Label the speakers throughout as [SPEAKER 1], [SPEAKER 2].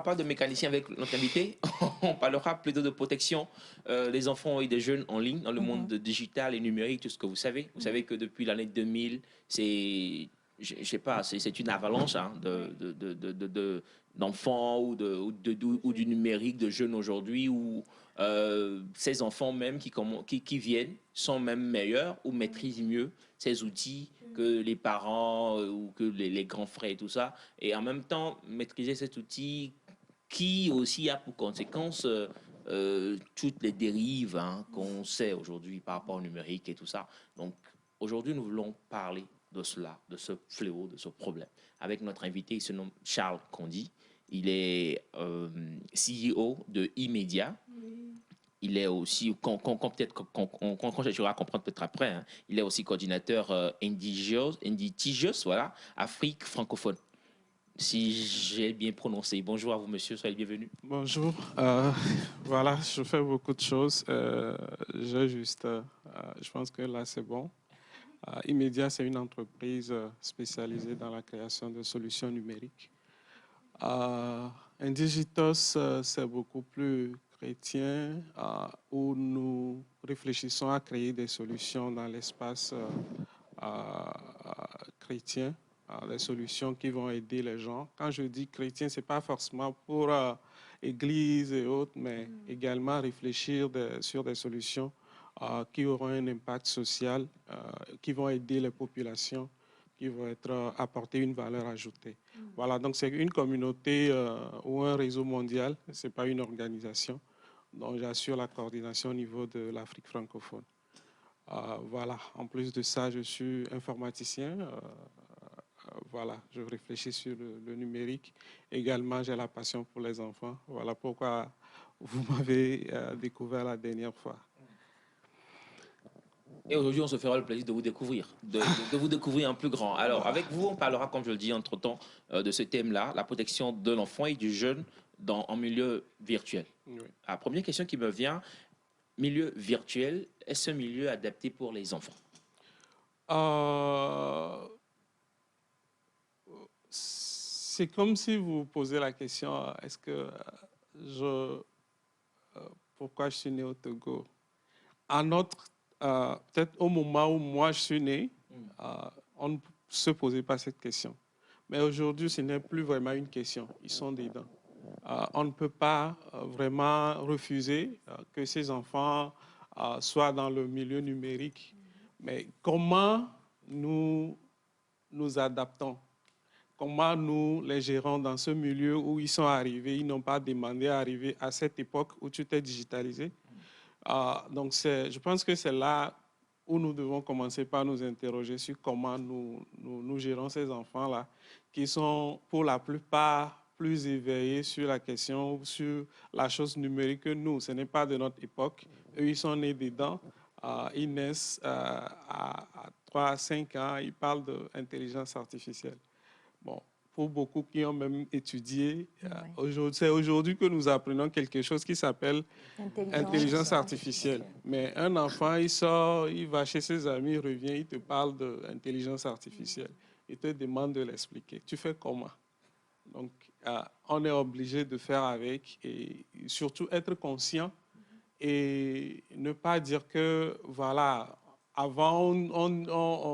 [SPEAKER 1] parlera pas de mécanicien avec notre invité, on parlera plutôt de protection des enfants et des jeunes en ligne, dans le monde digital et numérique, tout ce que vous savez. Vous savez que depuis l'année 2000, c'est, je sais pas, c'est une avalanche hein, d'enfants ou du numérique, de jeunes aujourd'hui, où ces enfants même qui viennent sont même meilleurs ou maîtrisent mieux ces outils que les parents ou que les grands frères et tout ça. Et en même temps, maîtriser cet outil qui aussi a pour conséquence toutes les dérives hein, qu'on sait aujourd'hui par rapport au numérique et tout ça. Donc aujourd'hui, nous voulons parler de cela, de ce fléau, de ce problème. Avec notre invité, il se nomme Charles Condy. Il est CEO de eMedia. Il est aussi, peut-être quand je vais comprendre peut-être après, hein, il est aussi coordinateur Indigios, voilà, Afrique francophone. Si j'ai bien prononcé. Bonjour à vous, monsieur, soyez bienvenue.
[SPEAKER 2] Bonjour. Voilà, je fais beaucoup de choses. J'ai juste, je pense que là, c'est bon. Immedia, c'est une entreprise spécialisée dans la création de solutions numériques. Indigitos, c'est beaucoup plus chrétien, où nous réfléchissons à créer des solutions dans l'espace chrétien, des solutions qui vont aider les gens. Quand je dis chrétien, ce n'est pas forcément pour église et autres, mais également réfléchir sur des solutions qui auront un impact social, qui vont aider les populations, qui vont apporter une valeur ajoutée. Voilà, donc c'est une communauté ou un réseau mondial, ce n'est pas une organisation, dont j'assure la coordination au niveau de l'Afrique francophone. Voilà, en plus de ça, je suis informaticien. Voilà, je réfléchis sur le numérique. Également, j'ai la passion pour les enfants. Voilà pourquoi vous m'avez découvert la dernière fois.
[SPEAKER 1] Et aujourd'hui, on se fera le plaisir de vous découvrir, de vous découvrir en plus grand. Alors, avec vous, on parlera, comme je le dis entre-temps, de ce thème-là, la protection de l'enfant et du jeune en milieu virtuel.
[SPEAKER 2] Oui.
[SPEAKER 1] La première question qui me vient, milieu virtuel, est-ce un milieu adapté pour les enfants?
[SPEAKER 2] C'est comme si vous posez la question, est-ce que pourquoi je suis né au Togo? Peut-être au moment où moi je suis né, on ne se posait pas cette question. Mais aujourd'hui, ce n'est plus vraiment une question. Ils sont dedans. On ne peut pas vraiment refuser que ces enfants soient dans le milieu numérique. Mais comment nous nous adaptons? Comment nous les gérons dans ce milieu où ils sont arrivés, ils n'ont pas demandé à arriver à cette époque où tu t'es digitalisé? Donc, je pense que c'est là où nous devons commencer par nous interroger sur comment nous gérons ces enfants-là, qui sont pour la plupart plus éveillés sur la question, sur la chose numérique que nous. Ce n'est pas de notre époque. Eux, ils sont nés dedans. Ils naissent à 3 à 5 ans. Ils parlent d'intelligence artificielle. Bon, pour beaucoup qui ont même étudié, c'est aujourd'hui que nous apprenons quelque chose qui s'appelle intelligence artificielle. Mais un enfant, il sort, il va chez ses amis, il revient, il te parle d'intelligence artificielle. Il te demande de l'expliquer. Tu fais comment? Donc, on est obligé de faire avec et surtout être conscient et ne pas dire que, voilà, avant,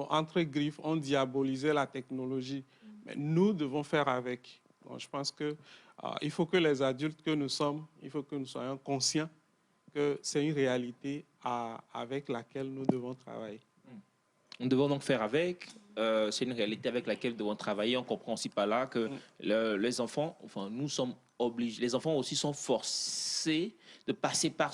[SPEAKER 2] entre griffes, on diabolisait la technologie. Mais nous devons faire avec. Donc, je pense qu'il faut que les adultes que nous sommes, il faut que nous soyons conscients que c'est une réalité avec laquelle nous devons travailler.
[SPEAKER 1] Nous devons donc faire avec. C'est une réalité avec laquelle nous devons travailler. On comprend aussi par là que les enfants, enfin, nous sommes obligés, les enfants aussi sont forcés de passer par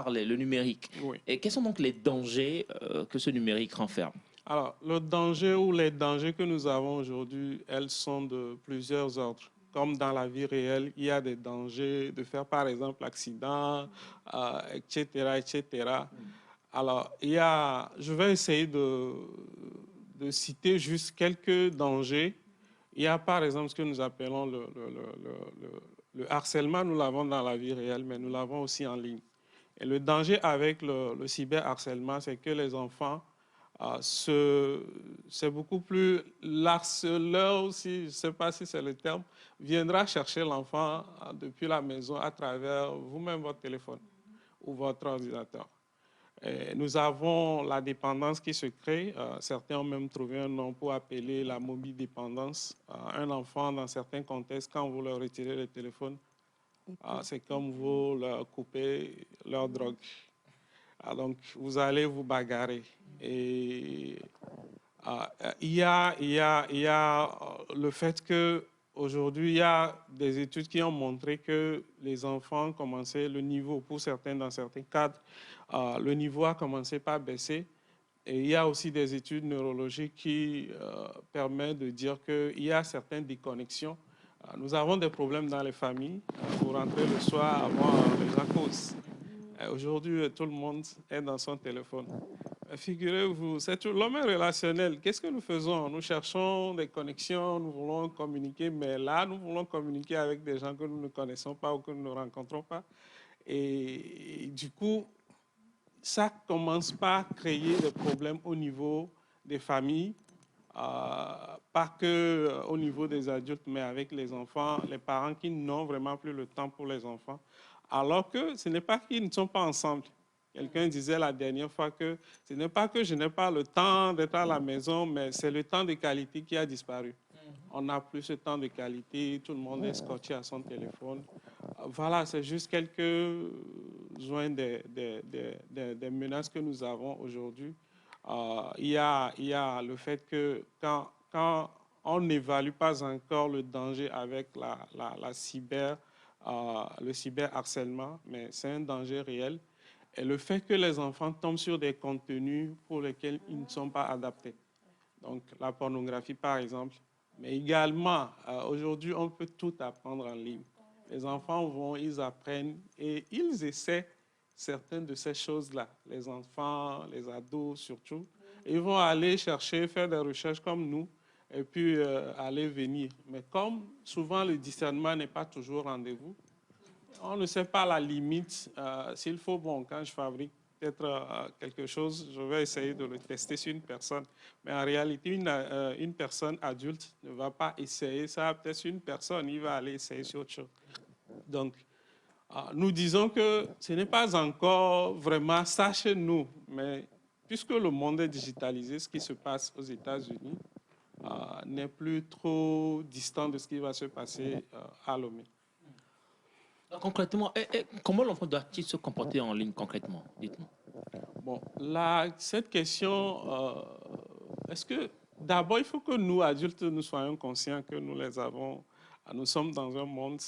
[SPEAKER 1] le numérique.
[SPEAKER 2] Oui.
[SPEAKER 1] Et quels sont donc les dangers que ce numérique renferme?
[SPEAKER 2] Alors, le danger ou les dangers que nous avons aujourd'hui, elles sont de plusieurs ordres. Comme dans la vie réelle, il y a des dangers de faire, par exemple, accident, etc., etc. Alors, je vais essayer de citer juste quelques dangers. Il y a, par exemple, ce que nous appelons le harcèlement. Nous l'avons dans la vie réelle, mais nous l'avons aussi en ligne. Et le danger avec le cyberharcèlement, c'est que les enfants C'est beaucoup plus l'harceleur aussi, je ne sais pas si c'est le terme, viendra chercher l'enfant depuis la maison à travers vous-même votre téléphone ou votre ordinateur. Et nous avons la dépendance qui se crée. Certains ont même trouvé un nom pour appeler la mobile dépendance. Un enfant, dans certains contextes, quand vous leur retirez le téléphone, c'est comme vous leur coupez leur drogue. Donc, vous allez vous bagarrer. Et il y a le fait qu'aujourd'hui, il y a des études qui ont montré que les enfants commençaient, le niveau, pour certains, dans certains cadres, le niveau a commencé par baisser. Et il y a aussi des études neurologiques qui permettent de dire qu'il y a certaines déconnexions. Nous avons des problèmes dans les familles. Vous rentrez le soir avant les gens causent. Aujourd'hui, tout le monde est dans son téléphone. Figurez-vous, c'est tout l'homme est relationnel. Qu'est-ce que nous faisons? Nous cherchons des connexions, nous voulons communiquer, mais là, nous voulons communiquer avec des gens que nous ne connaissons pas ou que nous ne rencontrons pas. Et du coup, ça commence par créer des problèmes au niveau des familles, pas que au niveau des adultes, mais avec les enfants, les parents qui n'ont vraiment plus le temps pour les enfants. Alors que ce n'est pas qu'ils ne sont pas ensemble. Quelqu'un disait la dernière fois que ce n'est pas que je n'ai pas le temps d'être à la maison, mais c'est le temps de qualité qui a disparu. On n'a plus ce temps de qualité, tout le monde est scotché à son téléphone. Voilà, c'est juste quelques-uns des menaces que nous avons aujourd'hui. Il y a le fait que quand on n'évalue pas encore le danger avec la cyber, le cyberharcèlement, mais c'est un danger réel. Et le fait que les enfants tombent sur des contenus pour lesquels ils ne sont pas adaptés. Donc la pornographie, par exemple. Mais également, aujourd'hui, on peut tout apprendre en ligne. Les enfants vont, ils apprennent et ils essaient certaines de ces choses-là. Les enfants, les ados surtout. Ils vont aller chercher, faire des recherches comme nous et puis aller venir. Mais comme souvent le discernement n'est pas toujours au rendez-vous, on ne sait pas la limite. S'il faut, bon, quand je fabrique peut-être quelque chose, je vais essayer de le tester sur une personne. Mais en réalité, une personne adulte ne va pas essayer ça peut-être sur une personne, il va aller essayer sur autre chose. Donc, nous disons que ce n'est pas encore vraiment ça chez nous, mais puisque le monde est digitalisé, ce qui se passe aux États-Unis n'est plus trop distant de ce qui va se passer à Lomé.
[SPEAKER 1] Concrètement, comment l'enfant doit-il se comporter en ligne concrètement? Dites-moi.
[SPEAKER 2] Bon, là, cette question, est-ce que d'abord, il faut que nous, adultes, nous soyons conscients que nous les avons, nous sommes dans un monde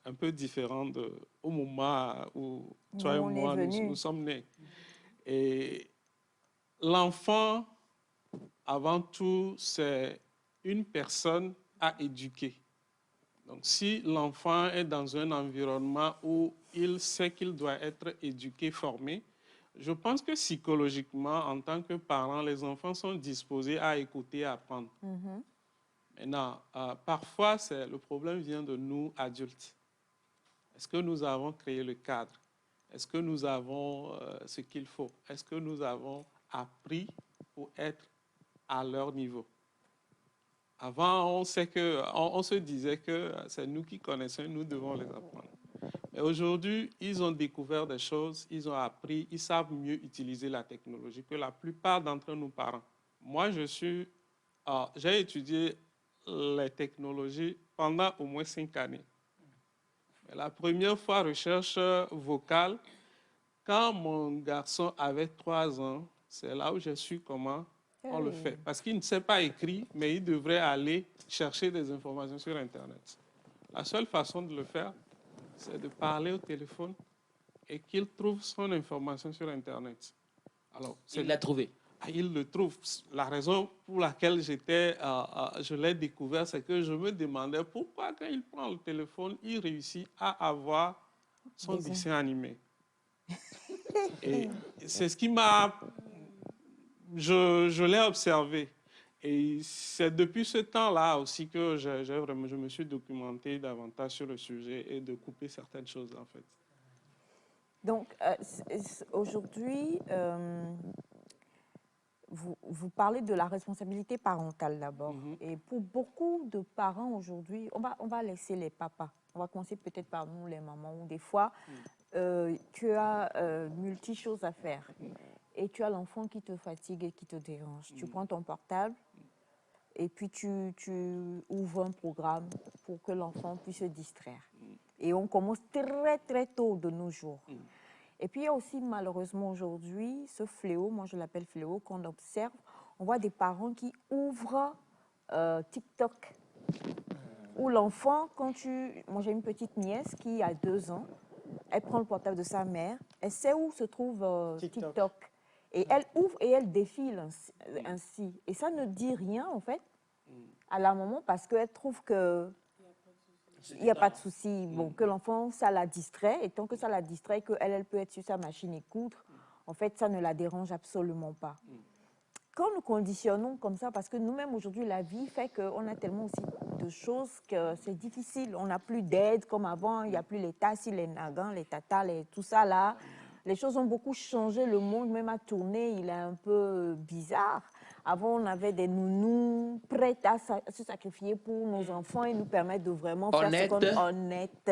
[SPEAKER 2] un peu différent au moment où toi et moi, nous sommes nés. Et l'enfant, avant tout, c'est une personne à éduquer. Donc, si l'enfant est dans un environnement où il sait qu'il doit être éduqué, formé, je pense que psychologiquement, en tant que parent, les enfants sont disposés à écouter et à apprendre. Maintenant, parfois, le problème vient de nous, adultes. Est-ce que nous avons créé le cadre? Est-ce que nous avons ce qu'il faut? Est-ce que nous avons appris pour être à leur niveau? Avant, on se disait que c'est nous qui connaissons, nous devons les apprendre. Mais aujourd'hui, ils ont découvert des choses, ils ont appris, ils savent mieux utiliser la technologie que la plupart d'entre nous parents. Moi, j'ai étudié les technologies pendant au moins 5 années. Mais la première fois, recherche vocale, quand mon garçon avait 3 ans, c'est là où j'ai su comment on le fait. Parce qu'il ne sait pas écrire, mais il devrait aller chercher des informations sur Internet. La seule façon de le faire, c'est de parler au téléphone et qu'il trouve son information sur Internet.
[SPEAKER 1] Alors, il l'a trouvé.
[SPEAKER 2] Il le trouve. La raison pour laquelle je l'ai découvert, c'est que je me demandais pourquoi quand il prend le téléphone, il réussit à avoir son dessin animé. Et c'est ce qui m'a... Je l'ai observé. Et c'est depuis ce temps-là aussi que je me suis documenté davantage sur le sujet et de couper certaines choses, en fait.
[SPEAKER 3] Donc, aujourd'hui, vous parlez de la responsabilité parentale d'abord. Et pour beaucoup de parents aujourd'hui, on va laisser les papas. On va commencer peut-être par nous, les mamans, où des fois, tu as multi-choses à faire. Et tu as l'enfant qui te fatigue et qui te dérange. Tu prends ton portable et puis tu ouvres un programme pour que l'enfant puisse se distraire. Et on commence très, très tôt de nos jours. Et puis, il y a aussi, malheureusement, aujourd'hui, ce fléau, moi je l'appelle fléau, qu'on observe. On voit des parents qui ouvrent TikTok. Où l'enfant, moi j'ai une petite nièce qui a 2 ans, elle prend le portable de sa mère, elle sait où se trouve TikTok. Et elle ouvre et elle défile ainsi. Et ça ne dit rien, en fait, à la maman, parce qu'elle trouve que il n'y a pas de souci, bon, que l'enfant, ça la distrait, et tant que ça la distrait, qu'elle elle peut être sur sa machine et coudre, en fait, ça ne la dérange absolument pas. Quand nous conditionnons comme ça, parce que nous-mêmes, aujourd'hui, la vie fait qu'on a tellement aussi de choses que c'est difficile. On n'a plus d'aide comme avant, il n'y a plus les tassis, les nagans, les tatas, tout ça là. Les choses ont beaucoup changé, le monde même a tourné, il est un peu bizarre. Avant, on avait des nounous prêts à se sacrifier pour nos enfants et nous permettre de vraiment faire ce qu'on est honnête.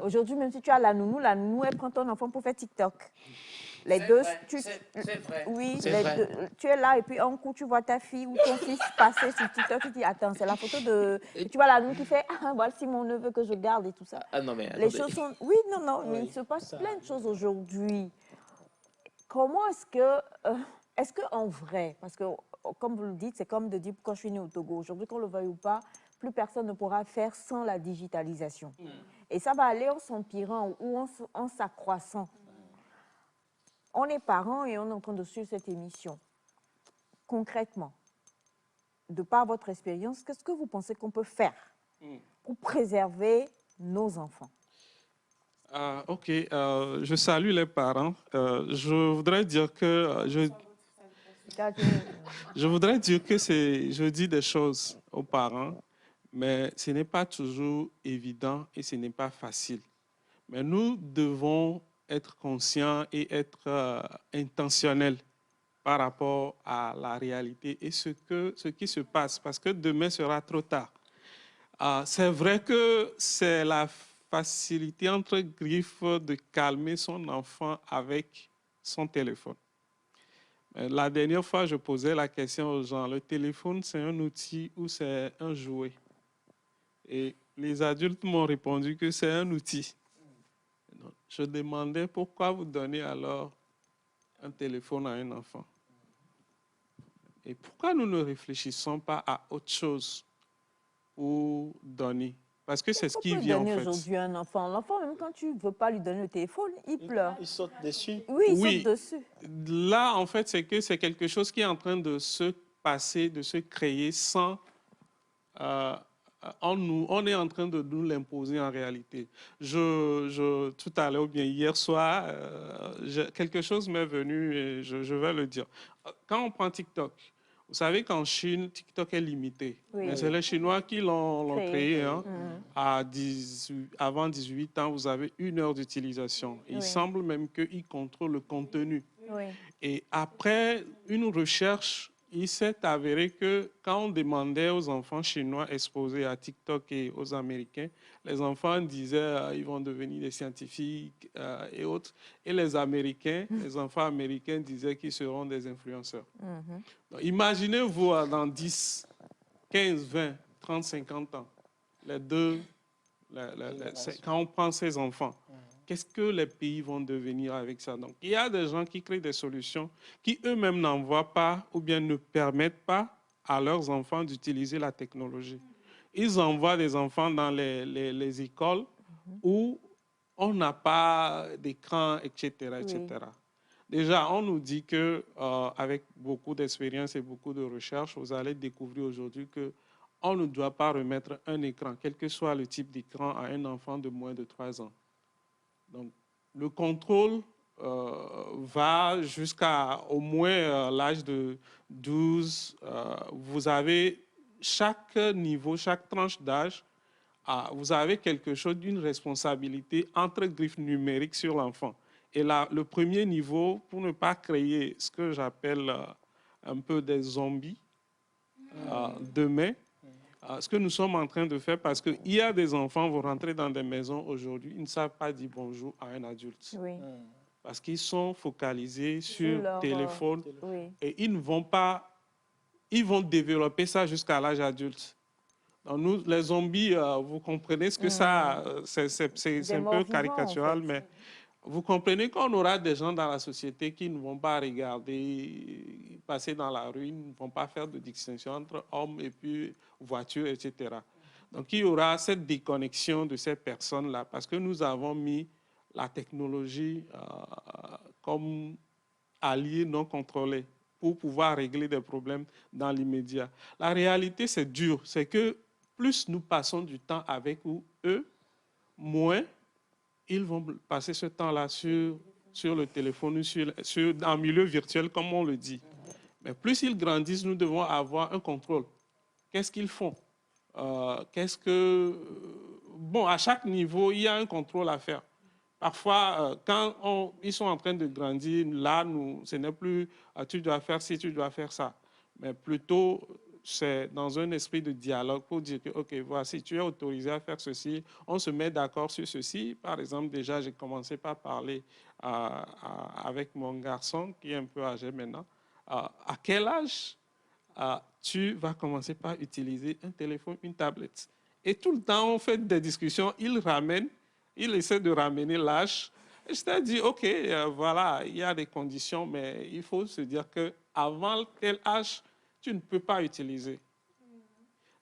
[SPEAKER 3] Aujourd'hui, même si tu as la nounou, elle prend ton enfant pour faire TikTok. Les deux,
[SPEAKER 1] c'est vrai.
[SPEAKER 3] Oui, tu es là et puis un coup, tu vois ta fille ou ton fils passer sur TikTok, tu te dis, attends, c'est la photo de... Et tu vois la nounou qui fait, ah, voici mon neveu que je garde et tout ça.
[SPEAKER 1] Ah non, mais attendez.
[SPEAKER 3] Les choses sont... Oui, non, mais il se passe plein de choses aujourd'hui. Comment est-ce que en vrai, parce que comme vous le dites, c'est comme de dire quand je suis née au Togo, aujourd'hui qu'on le veuille ou pas, plus personne ne pourra faire sans la digitalisation. Et ça va aller en s'empirant ou en s'accroissant. On est parents et on est en train de suivre cette émission. Concrètement, de par votre expérience, qu'est-ce que vous pensez qu'on peut faire pour préserver nos enfants?
[SPEAKER 2] Ok, je salue les parents. Je voudrais dire que je dis des choses aux parents, mais ce n'est pas toujours évident et ce n'est pas facile. Mais nous devons être conscients et être intentionnels par rapport à la réalité et ce qui se passe, parce que demain sera trop tard. C'est vrai que c'est la facilité entre griffes de calmer son enfant avec son téléphone. La dernière fois, je posais la question aux gens, le téléphone, c'est un outil ou c'est un jouet? Et les adultes m'ont répondu que c'est un outil. Donc, je demandais pourquoi vous donnez alors un téléphone à un enfant? Et pourquoi nous ne réfléchissons pas à autre chose pour donner? Parce que c'est ce qui vient en fait.
[SPEAKER 3] Aujourd'hui un enfant, l'enfant même quand tu ne veux pas lui donner le téléphone, il pleure.
[SPEAKER 4] Il saute dessus.
[SPEAKER 3] Oui, il saute dessus.
[SPEAKER 2] Là, en fait, c'est que c'est quelque chose qui est en train de se passer, de se créer sans... on est en train de nous l'imposer en réalité. Tout à l'heure, ou bien hier soir, quelque chose m'est venu et je vais le dire. Quand on prend TikTok, vous savez qu'en Chine, TikTok est limité.
[SPEAKER 3] Oui.
[SPEAKER 2] Mais c'est les Chinois qui l'ont créé. Hein. Avant 18 ans, vous avez 1 heure d'utilisation. Il semble même qu'ils contrôlent le contenu.
[SPEAKER 3] Oui.
[SPEAKER 2] Et après une recherche, il s'est avéré que quand on demandait aux enfants chinois exposés à TikTok et aux Américains, les enfants disaient ils vont devenir des scientifiques et autres. Et les enfants américains disaient qu'ils seront des influenceurs. Donc, imaginez-vous dans 10, 15, 20, 30, 50 ans, quand on prend ces enfants, qu'est-ce que les pays vont devenir avec ça? Donc, il y a des gens qui créent des solutions qui eux-mêmes n'envoient pas ou bien ne permettent pas à leurs enfants d'utiliser la technologie. Ils envoient des enfants dans les écoles où on n'a pas d'écran, etc., etc. Déjà, on nous dit qu'avec beaucoup d'expérience et beaucoup de recherche, vous allez découvrir aujourd'hui qu'on ne doit pas remettre un écran, quel que soit le type d'écran, à un enfant de moins de 3 ans. Donc, le contrôle va jusqu'à au moins l'âge de 12. Vous avez chaque niveau, chaque tranche d'âge, vous avez quelque chose d'une responsabilité entre griffes numériques sur l'enfant. Et là, le premier niveau, pour ne pas créer ce que j'appelle un peu des zombies demain, ce que nous sommes en train de faire, parce qu'il y a des enfants, vous rentrez dans des maisons aujourd'hui, ils ne savent pas dire bonjour à un adulte.
[SPEAKER 3] Oui.
[SPEAKER 2] Parce qu'ils sont focalisés sur
[SPEAKER 3] leur,
[SPEAKER 2] téléphone
[SPEAKER 3] oui.
[SPEAKER 2] et ils ne vont pas, ils vont développer ça jusqu'à l'âge adulte. Donc nous, les zombies, vous comprenez ce que ça, c'est un peu caricatural, en fait. Mais vous comprenez qu'on aura des gens dans la société qui ne vont pas regarder, passer dans la rue, ils ne vont pas faire de distinction entre hommes et puis voitures, etc. Donc il y aura cette déconnexion de ces personnes-là parce que nous avons mis la technologie comme allié non contrôlé pour pouvoir régler des problèmes dans l'immédiat. La réalité, c'est dur. C'est que plus nous passons du temps avec eux, moins ils vont passer ce temps-là sur le téléphone, en milieu virtuel, comme on le dit. Mais plus ils grandissent, nous devons avoir un contrôle. Qu'est-ce qu'ils font? Bon, à chaque niveau, il y a un contrôle à faire. Parfois, quand ils sont en train de grandir, là, ce n'est plus tu dois faire ci, tu dois faire ça. Mais plutôt, c'est dans un esprit de dialogue pour dire que, OK, voici, tu es autorisé à faire ceci, on se met d'accord sur ceci. Par exemple, déjà, j'ai commencé par parler avec mon garçon, qui est un peu âgé maintenant. À quel âge tu vas commencer par utiliser un téléphone, une tablette? Et tout le temps, on fait des discussions, il essaie de ramener l'âge. Et je t'ai dit, OK, voilà, il y a des conditions, mais il faut se dire qu'avant tel âge, tu ne peux pas utiliser.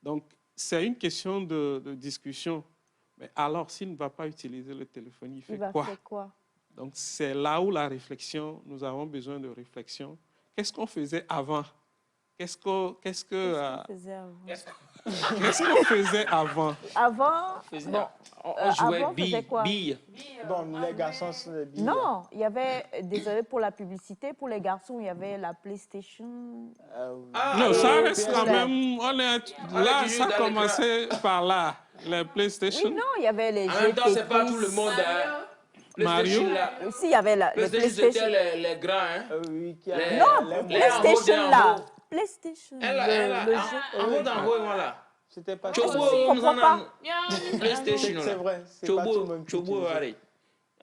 [SPEAKER 2] Donc, c'est une question de discussion. Mais alors, s'il ne va pas utiliser le téléphone, il fait quoi? Donc, c'est là où la réflexion, nous avons besoin de réflexion. Qu'est-ce qu'on faisait avant? Qu'est-ce qu'on faisait avant?
[SPEAKER 1] On jouait billes.
[SPEAKER 4] Bon, les garçons, c'est les billes.
[SPEAKER 3] Non, il y avait, désolé pour la publicité, pour les garçons, il y avait la PlayStation.
[SPEAKER 2] Non, ça reste quand même, là, ça a commencé par là, la PlayStation.
[SPEAKER 3] Oui, non, il y avait les jeux.
[SPEAKER 1] En même temps, c'est pas tout le monde.
[SPEAKER 2] Mario.
[SPEAKER 3] Aussi, il y avait la PlayStation.
[SPEAKER 1] C'était les grands, hein?
[SPEAKER 3] Non, PlayStation là. PlayStation. Le jeu.
[SPEAKER 1] En haut, en haut, voilà.
[SPEAKER 4] C'était pas
[SPEAKER 3] je comprends pas.
[SPEAKER 1] PlayStation.
[SPEAKER 4] C'est vrai. C'est pas tout le monde qui
[SPEAKER 1] Chobo,
[SPEAKER 4] utilisait.
[SPEAKER 1] allez.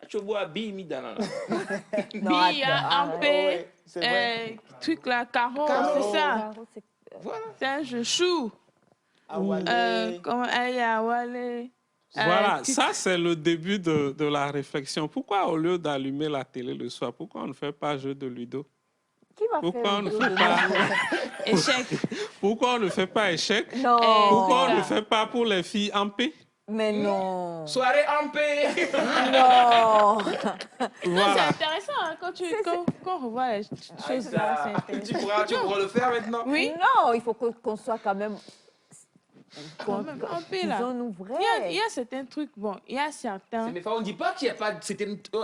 [SPEAKER 1] Chobo a billes mis dans la.
[SPEAKER 5] Billes, ampé, truc là, carreau, c'est ça. C'est un jeu chou. Comment elle a Wale.
[SPEAKER 2] Voilà, ça c'est le début de la réflexion. Pourquoi au lieu d'allumer la télé le soir, pourquoi on ne fait pas jeu de Ludo?
[SPEAKER 3] Qui va
[SPEAKER 2] Pourquoi on ne fait pas
[SPEAKER 5] échec?
[SPEAKER 2] Pourquoi on ne fait pas échec?
[SPEAKER 3] Non.
[SPEAKER 2] Pourquoi on ne fait pas pour les filles en paix?
[SPEAKER 3] Mais non.
[SPEAKER 1] Soirée en paix.
[SPEAKER 3] Non.
[SPEAKER 2] Voilà.
[SPEAKER 5] C'est intéressant hein, quand on revoit les choses là, c'est intéressant.
[SPEAKER 1] Tu pourras le faire maintenant?
[SPEAKER 5] Oui.
[SPEAKER 3] Non, il faut qu'on soit quand même.
[SPEAKER 5] En paix là.
[SPEAKER 3] Disons-nous vrai.
[SPEAKER 5] Il y a certains trucs, bon, il y a certains.
[SPEAKER 1] Mais on ne dit pas qu'il n'y a pas.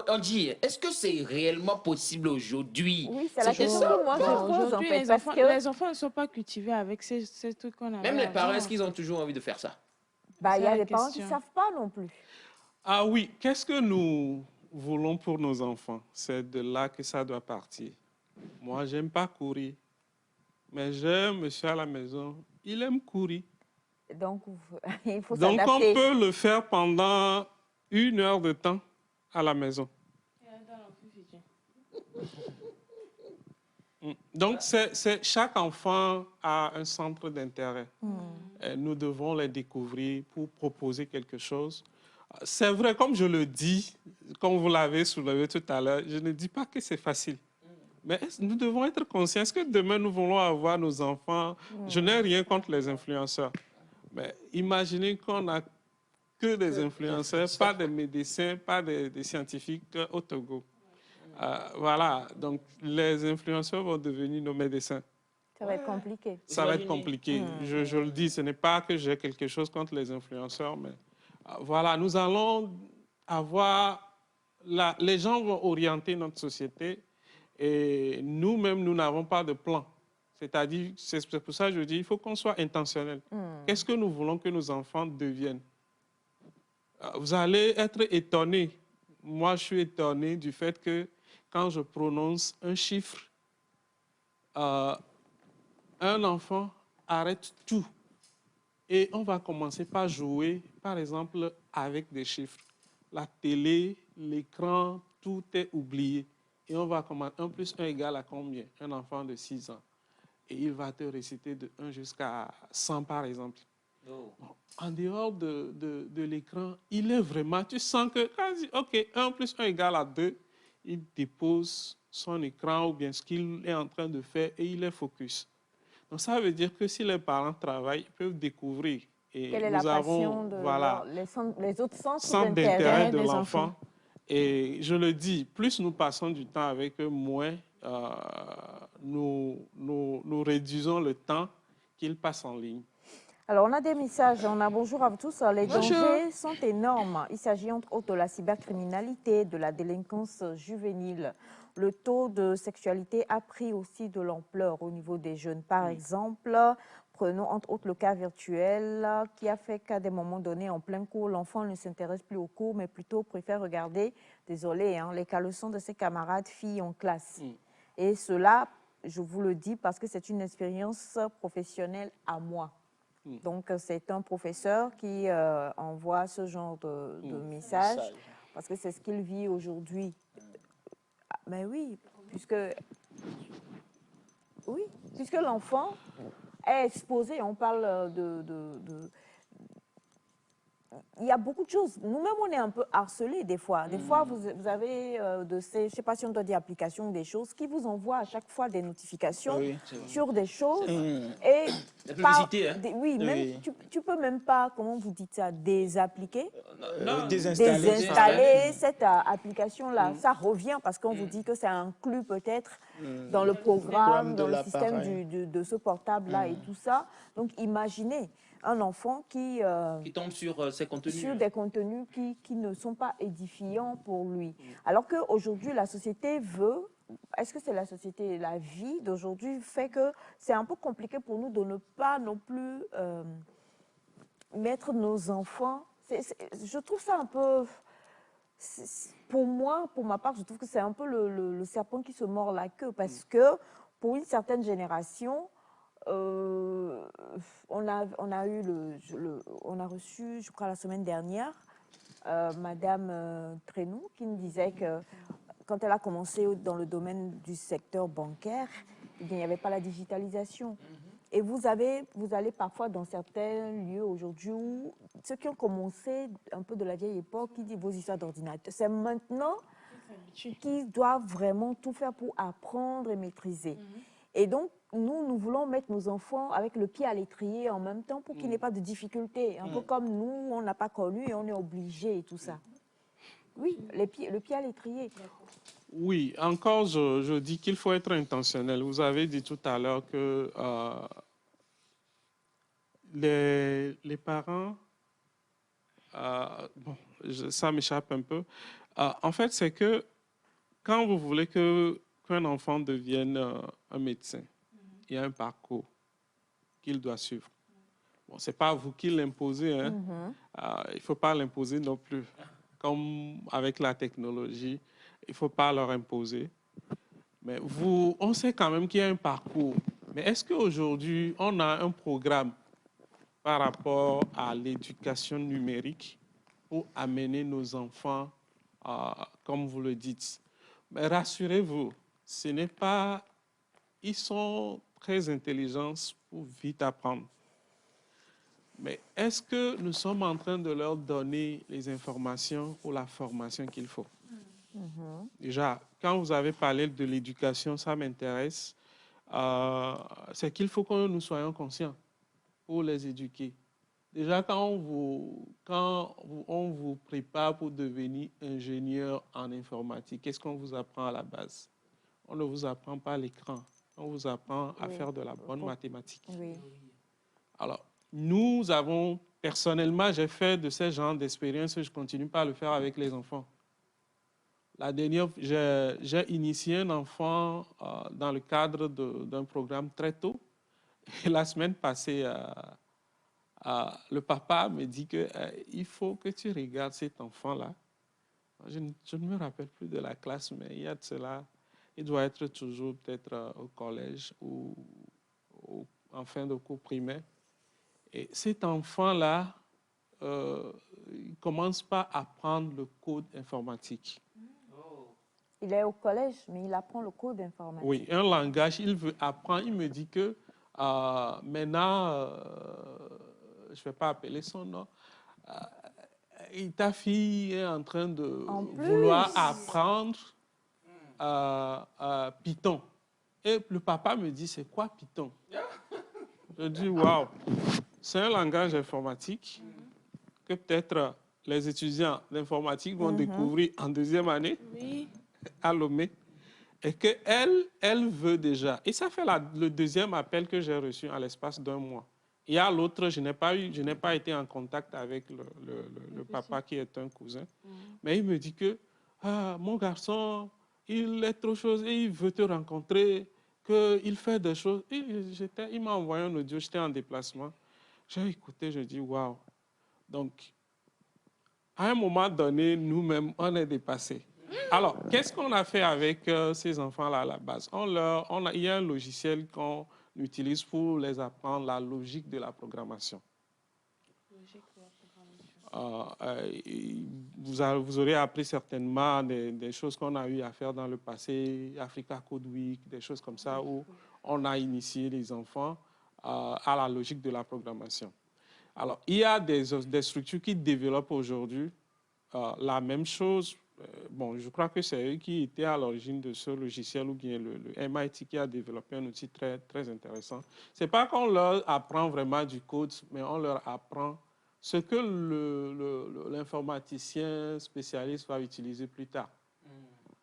[SPEAKER 1] On dit, est-ce que c'est réellement possible aujourd'hui?
[SPEAKER 3] Oui, c'est la question que moi je pose en
[SPEAKER 5] Aujourd'hui,
[SPEAKER 3] fait.
[SPEAKER 5] les enfants ne sont pas cultivés avec ces trucs qu'on a.
[SPEAKER 1] Même les parents, est-ce qu'ils ont toujours envie de faire ça?
[SPEAKER 3] Bah, il y a des parents qui ne savent pas non plus.
[SPEAKER 2] Ah oui, qu'est-ce que nous voulons pour nos enfants? C'est de là que ça doit partir. Moi, j'aime pas courir. Mais j'ai un monsieur à la maison, il aime courir.
[SPEAKER 3] Donc, il faut
[SPEAKER 2] Donc,
[SPEAKER 3] s'adapter.
[SPEAKER 2] on peut le faire pendant 1 heure de temps à la maison. Donc, chaque enfant a un centre d'intérêt. Nous devons les découvrir pour proposer quelque chose. C'est vrai, comme je le dis, comme vous l'avez soulevé tout à l'heure, je ne dis pas que c'est facile. Mais nous devons être conscients. Est-ce que demain, nous voulons avoir nos enfants? Je n'ai rien contre les influenceurs. Mais imaginez qu'on n'a que des influenceurs, pas des médecins, pas des scientifiques au Togo. Voilà, donc les influenceurs vont devenir nos médecins.
[SPEAKER 3] Ça va être compliqué.
[SPEAKER 2] Ça va être compliqué. Je le dis, ce n'est pas que j'ai quelque chose contre les influenceurs, mais voilà, nous allons avoir... les gens vont orienter notre société et nous-mêmes, nous n'avons pas de plan. C'est-à-dire, c'est pour ça que je dis, il faut qu'on soit intentionnel. Qu'est-ce que nous voulons que nos enfants deviennent? Vous allez être étonnés moi, je suis étonné du fait que quand je prononce un chiffre, un enfant arrête tout. Et on va commencer par jouer, par exemple, avec des chiffres. La télé, l'écran, tout est oublié. Et on va commencer 1 plus 1 égale à combien? Un enfant de 6 ans. Et il va te réciter de 1 jusqu'à 100, par exemple. Oh. En dehors de l'écran, il est vraiment... Tu sens que, OK, 1 plus 1 égale à 2. Il dépose son écran ou bien ce qu'il est en train de faire et il est focus. Donc, ça veut dire que si les parents travaillent, ils peuvent découvrir. Et
[SPEAKER 3] quelle est
[SPEAKER 2] nous
[SPEAKER 3] la
[SPEAKER 2] avons
[SPEAKER 3] passion de
[SPEAKER 2] voilà,
[SPEAKER 3] les autres centres
[SPEAKER 2] d'intérêt de
[SPEAKER 5] des
[SPEAKER 2] l'enfant. Et je le dis, plus nous passons du temps avec eux, moins nous réduisons le temps qu'ils passent en ligne.
[SPEAKER 3] Alors, on a des messages. On a bonjour à vous tous. Les
[SPEAKER 5] Bonjour.
[SPEAKER 3] dangers sont énormes. Il s'agit entre autres de la cybercriminalité, de la délinquance juvénile. Le taux de sexualité a pris aussi de l'ampleur au niveau des jeunes. Par exemple, prenons entre autres le cas virtuel qui a fait qu'à des moments donnés, en plein cours, l'enfant ne s'intéresse plus au cours, mais plutôt préfère regarder, désolé, hein, les caleçons de ses camarades filles en classe. Et cela, je vous le dis parce que c'est une expérience professionnelle à moi. Donc, c'est un professeur qui envoie ce genre de message parce que c'est ce qu'il vit aujourd'hui. Mais oui, puisque l'enfant est exposé, on parle il y a beaucoup de choses. Nous-mêmes, on est un peu harcelés des fois. Des fois, vous avez de ces, je ne sais pas si on doit dire applications, des choses qui vous envoient à chaque fois des notifications sur des choses. Et
[SPEAKER 1] la publicité, hein?
[SPEAKER 3] oui, même, tu peux même pas, comment vous dites ça, désappliquer, désinstaller cette application-là. Ça revient parce qu'on vous dit que ça inclut peut-être dans le programme, dans le système de ce portable-là et tout ça. Donc, imaginez un enfant qui
[SPEAKER 1] tombe sur ces contenus.
[SPEAKER 3] Sur des contenus qui ne sont pas édifiants pour lui. Alors qu'aujourd'hui, la société veut, est-ce que c'est la société, la vie d'aujourd'hui fait que c'est un peu compliqué pour nous de ne pas non plus mettre nos enfants. Je trouve ça un peu... Pour moi, pour ma part, je trouve que c'est un peu le serpent qui se mord la queue parce que pour une certaine génération, on a reçu, je crois la semaine dernière, Madame Trenou qui nous disait que quand elle a commencé dans le domaine du secteur bancaire, il n'y avait pas la digitalisation. Et vous allez parfois dans certains lieux aujourd'hui où ceux qui ont commencé un peu de la vieille époque, qui disent vos histoires d'ordinateur, c'est maintenant qu'ils doivent vraiment tout faire pour apprendre et maîtriser. Et donc, nous voulons mettre nos enfants avec le pied à l'étrier en même temps pour qu'il n'y ait pas de difficultés. Un peu comme nous, on n'a pas connu et on est obligé et tout ça. Oui, le pied à l'étrier.
[SPEAKER 2] Oui, encore, je dis qu'il faut être intentionnel. Vous avez dit tout à l'heure que les parents, bon, ça m'échappe un peu. En fait, c'est que quand vous voulez qu'un enfant devienne un médecin, il y a un parcours qu'il doit suivre. Bon, ce n'est pas vous qui l'imposez, hein. Il ne faut pas l'imposer non plus. Comme avec la technologie, il ne faut pas leur imposer. Mais on sait quand même qu'il y a un parcours. Mais est-ce qu'aujourd'hui, on a un programme par rapport à l'éducation numérique pour amener nos enfants, comme vous le dites? Mais rassurez-vous, ce n'est pas... Ils sont très intelligents pour vite apprendre. Mais est-ce que nous sommes en train de leur donner les informations ou la formation qu'il faut? Déjà, quand vous avez parlé de l'éducation, ça m'intéresse. C'est qu'il faut que nous soyons conscients pour les éduquer. Déjà, quand on vous prépare pour devenir ingénieur en informatique, qu'est-ce qu'on vous apprend à la base? On ne vous apprend pas l'écran. On vous apprend à faire de la bonne mathématique. Oui. Alors, nous avons, personnellement, j'ai fait de ce genre d'expérience et je continue pas à le faire avec les enfants. La dernière, j'ai initié un enfant dans le cadre d'un programme très tôt. Et la semaine passée, le papa me dit qu'il faut que tu regardes cet enfant-là. je ne me rappelle plus de la classe, mais il y a de cela. Il doit être toujours peut-être au collège ou en fin de cours primaire. Et cet enfant-là, il ne commence pas à apprendre le code informatique.
[SPEAKER 3] Il est au collège, mais il apprend le code informatique.
[SPEAKER 2] Oui, un langage, il veut apprendre. Il me dit que maintenant, je ne vais pas appeler son nom, ta fille est en train de vouloir apprendre Python. Et le papa me dit, c'est quoi Python? Je dis, waouh, c'est un langage informatique que peut-être les étudiants d'informatique vont découvrir en deuxième année à Lomé. Et qu'elle veut déjà. Et ça fait le deuxième appel que j'ai reçu en l'espace d'un mois. Et à l'autre, je n'ai pas été en contact avec le papa qui est un cousin. Mais il me dit que mon garçon, il est trop chose et il veut te rencontrer, qu'il fait des choses. Et il m'a envoyé un audio, j'étais en déplacement. J'ai écouté, je dis waouh. Donc, à un moment donné, nous-mêmes, on est dépassés. Alors, qu'est-ce qu'on a fait avec ces enfants-là à la base? Il y a un logiciel qu'on utilise pour les apprendre la logique de la programmation. Vous aurez appris certainement des choses qu'on a eu à faire dans le passé, Africa Code Week, des choses comme ça, où on a initié les enfants à la logique de la programmation. Alors, il y a des structures qui développent aujourd'hui la même chose. Bon, je crois que c'est eux qui étaient à l'origine de ce logiciel ou bien le MIT qui a développé un outil très, très intéressant. Ce n'est pas qu'on leur apprend vraiment du code, mais on leur apprend ce que l'informaticien spécialiste va utiliser plus tard.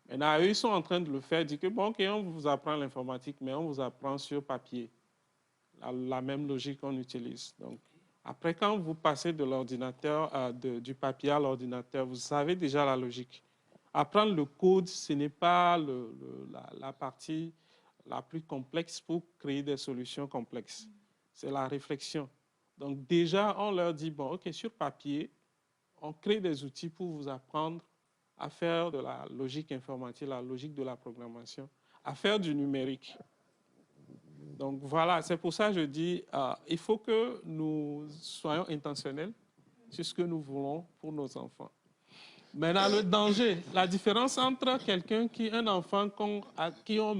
[SPEAKER 2] Maintenant, eux, ils sont en train de le faire, dire que bon, OK, on vous apprend l'informatique, mais on vous apprend sur papier. La même logique qu'on utilise. Donc, après, quand vous passez de l'ordinateur, du papier à l'ordinateur, vous savez déjà la logique. Apprendre le code, ce n'est pas la partie la plus complexe pour créer des solutions complexes. C'est la réflexion. Donc déjà, on leur dit, bon, OK, sur papier, on crée des outils pour vous apprendre à faire de la logique informatique, la logique de la programmation, à faire du numérique. Donc voilà, c'est pour ça que je dis, il faut que nous soyons intentionnels sur ce que nous voulons pour nos enfants. Maintenant, le danger, la différence entre un enfant à qui on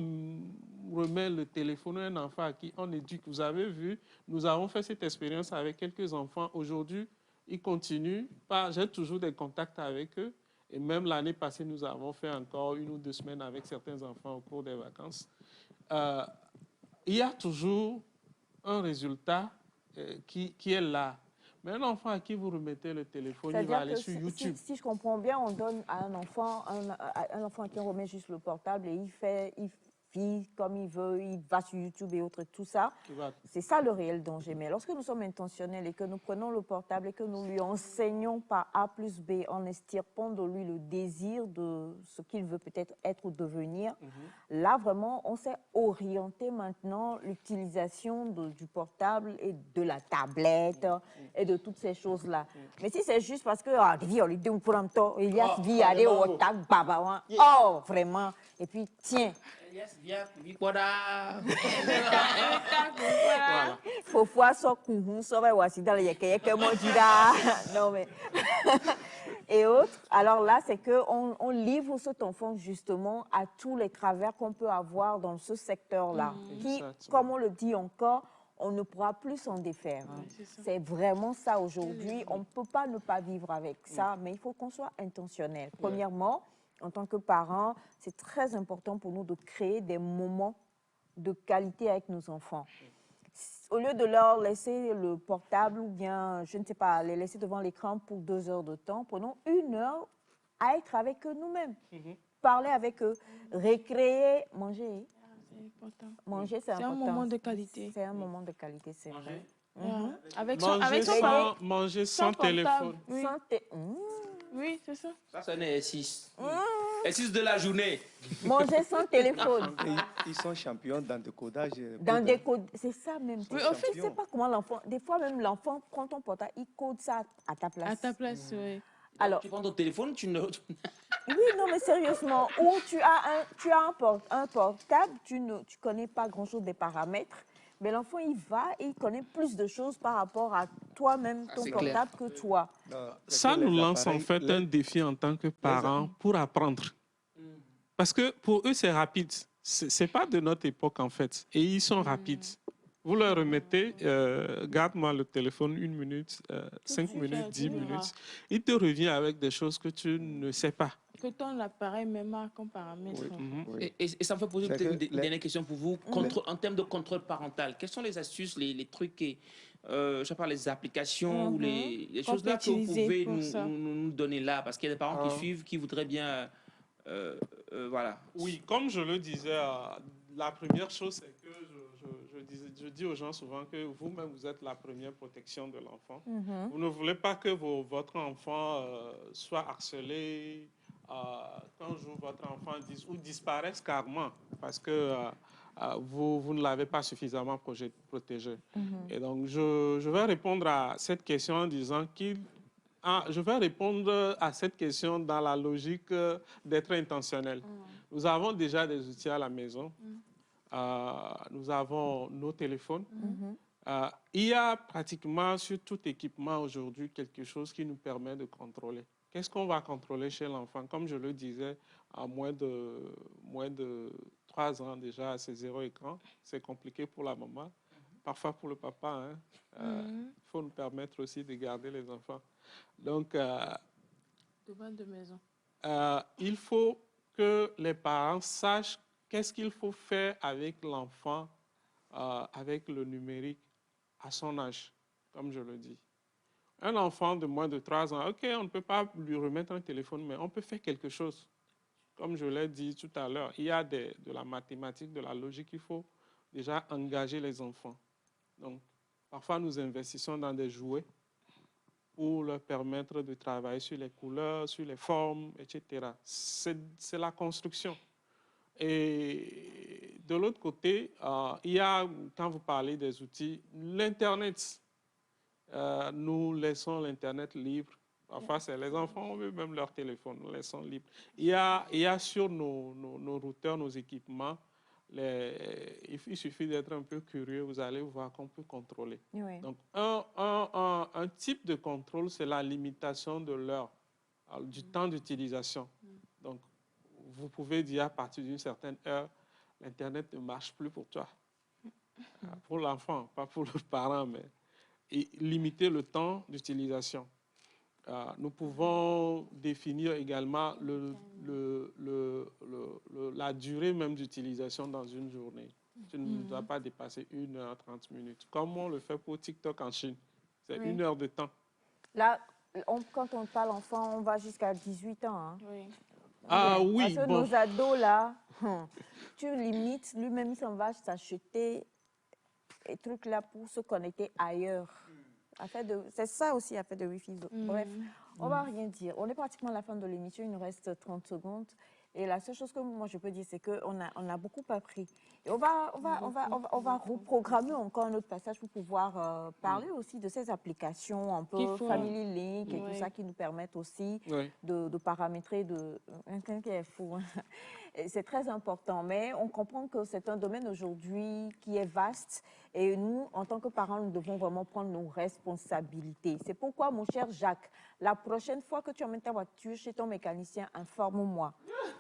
[SPEAKER 2] remet le téléphone, un enfant à qui on éduque. Vous avez vu, nous avons fait cette expérience avec quelques enfants. Aujourd'hui, ils continuent. J'ai toujours des contacts avec eux. Et même l'année passée, nous avons fait encore 1 ou 2 semaines avec certains enfants au cours des vacances. Il y a toujours un résultat qui est là. Mais un enfant à qui vous remettez le téléphone, il va aller sur YouTube.
[SPEAKER 3] Si je comprends bien, on donne à un enfant à qui on remet juste le portable et il vit comme il veut, il va sur YouTube et autres, tout ça. C'est ça le réel danger. Mais lorsque nous sommes intentionnels et que nous prenons le portable et que nous lui enseignons par A plus B, en extirpant de lui le désir de ce qu'il veut peut-être être ou devenir, là vraiment, on sait orienter maintenant l'utilisation du portable et de la tablette et de toutes ces choses-là. Mais si c'est juste parce que, oh, vraiment, et puis tiens, faut voir ça non mais et autres. Alors là, c'est que on livre cet enfant justement à tous les travers qu'on peut avoir dans ce secteur-là, qui, comme on le dit encore, on ne pourra plus s'en défaire. Hein. C'est vraiment ça aujourd'hui. On ne peut pas ne pas vivre avec ça, mais il faut qu'on soit intentionnel. Premièrement, en tant que parents, c'est très important pour nous de créer des moments de qualité avec nos enfants. Au lieu de leur laisser le portable ou bien, je ne sais pas, les laisser devant l'écran pour 2 heures de temps, prenons 1 heure à être avec eux nous-mêmes. Parler avec eux, récréer, manger.
[SPEAKER 5] C'est important.
[SPEAKER 3] Manger, c'est important.
[SPEAKER 5] C'est un moment de qualité.
[SPEAKER 3] C'est un moment de qualité, c'est vrai.
[SPEAKER 2] Manger sans téléphone.
[SPEAKER 5] Oui, oui c'est ça.
[SPEAKER 1] Ça, c'est un exercice. Exercice de la journée.
[SPEAKER 3] Manger sans téléphone.
[SPEAKER 4] Ils sont champions dans le décodage.
[SPEAKER 3] C'est ça même.
[SPEAKER 5] Oui,
[SPEAKER 3] au fait, je ne sais pas comment l'enfant... Des fois, même l'enfant prend ton portable, il code ça à ta place.
[SPEAKER 5] À ta place, oui.
[SPEAKER 1] Alors, tu prends ton téléphone, tu ne...
[SPEAKER 3] Oui, non, mais sérieusement, où tu as un portable, tu ne connais pas grand-chose des paramètres, mais l'enfant, il va et il connaît plus de choses par rapport à toi-même, ton
[SPEAKER 1] c'est clair.
[SPEAKER 3] portable, que toi.
[SPEAKER 4] Non, c'est
[SPEAKER 2] Ça
[SPEAKER 4] que
[SPEAKER 2] nous
[SPEAKER 4] les
[SPEAKER 2] lance en
[SPEAKER 4] appareils-
[SPEAKER 2] fait un
[SPEAKER 4] les-
[SPEAKER 2] défi en tant que parents pour apprendre. Parce que pour eux, c'est rapide. Ce n'est pas de notre époque, en fait. Et ils sont rapides. Vous leur remettez, garde-moi le téléphone 1 minute, 5
[SPEAKER 5] suite,
[SPEAKER 2] minutes, 10
[SPEAKER 5] tout ira.
[SPEAKER 2] minutes. Il te revient avec des choses que tu ne sais pas.
[SPEAKER 5] Que ton appareil me marque en paramètre.
[SPEAKER 4] Oui.
[SPEAKER 1] Et ça me fait poser
[SPEAKER 4] C'est
[SPEAKER 1] peut-être
[SPEAKER 4] que
[SPEAKER 1] une dernière question pour vous. En termes de contrôle parental, quelles sont les astuces, les trucs, je sais pas, les applications ou les
[SPEAKER 5] Qu'on
[SPEAKER 1] choses
[SPEAKER 5] peut
[SPEAKER 1] là que vous
[SPEAKER 5] utiliser
[SPEAKER 1] pouvez
[SPEAKER 5] pour ça.
[SPEAKER 1] nous donner là? Parce qu'il y a des parents qui
[SPEAKER 2] Ah.
[SPEAKER 1] suivent, qui voudraient bien... voilà.
[SPEAKER 2] Oui, comme je le disais, la première chose, c'est que je dis aux gens souvent que vous-même, vous êtes la première protection de l'enfant. Vous ne voulez pas que votre enfant soit harcelé, qu'un jour votre enfant ou disparaisse carrément parce que vous ne l'avez pas suffisamment protégé. Et donc, je vais répondre à cette question en disant je vais répondre à cette question dans la logique d'être intentionnel. Nous avons déjà des outils à la maison. Nous avons nos téléphones. Il y a pratiquement sur tout équipement aujourd'hui quelque chose qui nous permet de contrôler. Qu'est-ce qu'on va contrôler chez l'enfant? Comme je le disais, à moins de 3 ans déjà, c'est 0 écran. C'est compliqué pour la maman, parfois pour le papa. Il faut nous permettre aussi de garder les enfants. Donc,
[SPEAKER 5] Devant de maison.
[SPEAKER 2] il faut que les parents sachent qu'est-ce qu'il faut faire avec l'enfant, avec le numérique à son âge, comme je le dis. Un enfant de moins de 3 ans, OK, on ne peut pas lui remettre un téléphone, mais on peut faire quelque chose. Comme je l'ai dit tout à l'heure, il y a de la mathématique, de la logique, il faut déjà engager les enfants. Donc, parfois, nous investissons dans des jouets pour leur permettre de travailler sur les couleurs, sur les formes, etc. C'est la construction. Et de l'autre côté, il y a, quand vous parlez des outils, l'Internet. Nous laissons l'Internet libre. Parfois, c'est les enfants, on veut même leur téléphone, nous laissons libre. Il y a sur nos routeurs, nos équipements, il suffit d'être un peu curieux, vous allez voir qu'on peut contrôler.
[SPEAKER 3] Oui.
[SPEAKER 2] Donc, un type de contrôle, c'est la limitation de l'heure, du temps d'utilisation. Donc, vous pouvez dire à partir d'une certaine heure, l'Internet ne marche plus pour toi. Pour l'enfant, pas pour le parent, mais limiter le temps d'utilisation. Nous pouvons définir également la durée même d'utilisation dans une journée. Tu ne dois pas dépasser 1h30 minutes, comme on le fait pour TikTok en Chine. C'est 1 heure de temps.
[SPEAKER 3] Là, quand on parle enfant, on va jusqu'à 18 ans. Hein.
[SPEAKER 5] Oui.
[SPEAKER 2] Oui,
[SPEAKER 3] parce que
[SPEAKER 2] bon.
[SPEAKER 3] nos ados, là, tu limites, lui-même, il s'en va s'acheter des trucs là pour se connecter ailleurs. C'est ça aussi, affaire de Wi-Fi. Bref, on ne va rien dire. On est pratiquement à la fin de l'émission, il nous reste 30 secondes. Et la seule chose que moi je peux dire, c'est qu'on a beaucoup appris. Et on va reprogrammer encore un autre passage pour pouvoir parler aussi de ces applications un peu Family Link et tout ça qui nous permettent aussi de paramétrer. Quelqu'un est fou. Hein. C'est très important, mais on comprend que c'est un domaine aujourd'hui qui est vaste et nous, en tant que parents, nous devons vraiment prendre nos responsabilités. C'est pourquoi, mon cher Jacques, la prochaine fois que tu emmènes ta voiture chez ton mécanicien, informe-moi.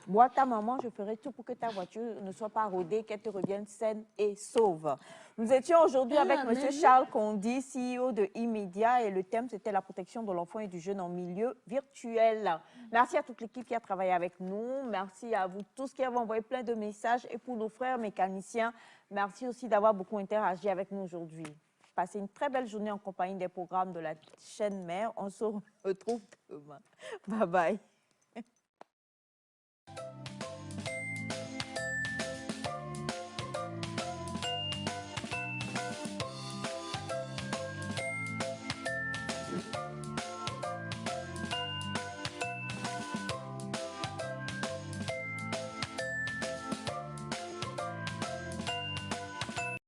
[SPEAKER 3] Moi, ta maman, je ferai tout pour que ta voiture ne soit pas rodée, qu'elle te revienne saine et sauve. Nous étions aujourd'hui avec M. Charles Condi, CEO de E-Media, et le thème, c'était la protection de l'enfant et du jeune en milieu virtuel. Merci à toute l'équipe qui a travaillé avec nous. Merci à vous tous qui avez envoyé plein de messages. Et pour nos frères mécaniciens, merci aussi d'avoir beaucoup interagi avec nous aujourd'hui. Passez une très belle journée en compagnie des programmes de la chaîne mère. On se retrouve demain. Bye bye.